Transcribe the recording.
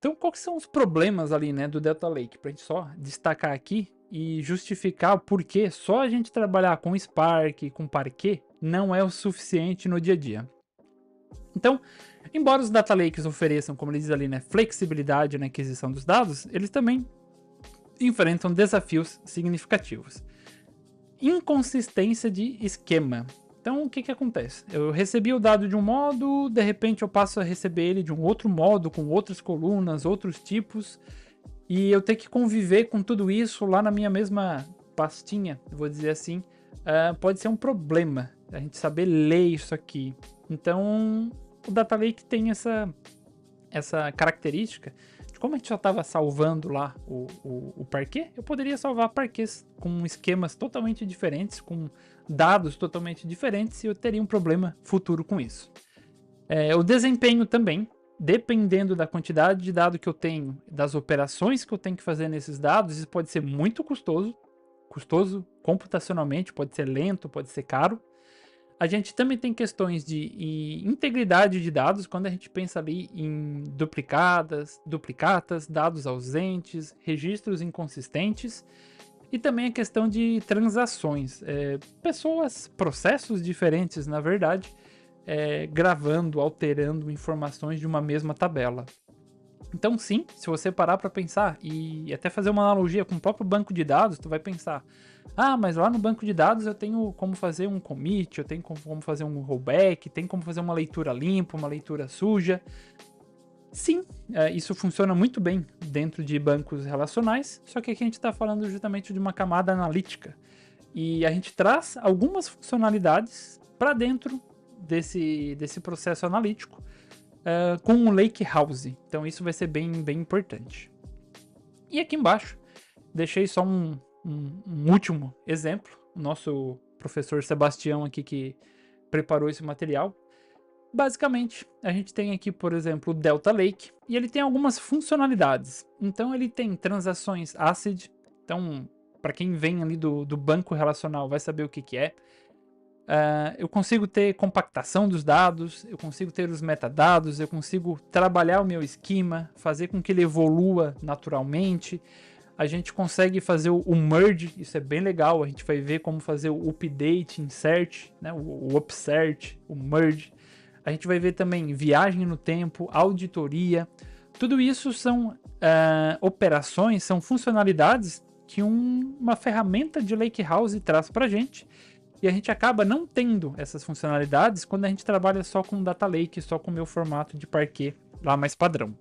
Então, quais são os problemas ali, né, do Delta Lake? Para a gente só destacar aqui e justificar o porquê só a gente trabalhar com Spark, com Parquet, não é o suficiente no dia a dia. Então, embora os Data Lakes ofereçam, como ele diz ali, né, flexibilidade na aquisição dos dados, eles também enfrentam desafios significativos. Inconsistência de esquema. Então, o que que acontece? Eu recebi o dado de um modo, de repente eu passo a receber ele de um outro modo, com outras colunas, outros tipos, e eu ter que conviver com tudo isso lá na minha mesma pastinha, vou dizer assim, pode ser um problema a gente saber ler isso aqui. Então, o Data Lake tem essa característica de como a gente já estava salvando lá o parquet, eu poderia salvar parquets com esquemas totalmente diferentes, com dados totalmente diferentes, e eu teria um problema futuro com isso. O desempenho também, dependendo da quantidade de dado que eu tenho, das operações que eu tenho que fazer nesses dados, isso pode ser muito custoso computacionalmente, pode ser lento, pode ser caro. A gente também tem questões de integridade de dados, quando a gente pensa ali em duplicatas, dados ausentes, registros inconsistentes, e também a questão de transações. Pessoas, processos diferentes, na verdade, gravando, alterando informações de uma mesma tabela. Então sim, se você parar para pensar e até fazer uma analogia com o próprio banco de dados, tu vai pensar, ah, mas lá no banco de dados eu tenho como fazer um commit, eu tenho como fazer um rollback, tem como fazer uma leitura limpa, uma leitura suja. Sim, isso funciona muito bem dentro de bancos relacionais, só que aqui a gente está falando justamente de uma camada analítica. E a gente traz algumas funcionalidades para dentro desse processo analítico, com o Lake House. Então isso vai ser bem importante. E aqui embaixo, deixei só um último exemplo. O nosso professor Sebastião aqui que preparou esse material. Basicamente, a gente tem aqui, por exemplo, o Delta Lake, e ele tem algumas funcionalidades. Então ele tem transações ACID, então para quem vem ali do banco relacional vai saber o que que é. Eu consigo ter compactação dos dados, eu consigo ter os metadados, eu consigo trabalhar o meu esquema, fazer com que ele evolua naturalmente. A gente consegue fazer o merge, isso é bem legal, a gente vai ver como fazer o update, insert, né, o upsert, o merge. A gente vai ver também viagem no tempo, auditoria. Tudo isso são operações, são funcionalidades que uma ferramenta de Lakehouse traz para a gente. E a gente acaba não tendo essas funcionalidades quando a gente trabalha só com Data Lake, só com o meu formato de Parquet lá mais padrão.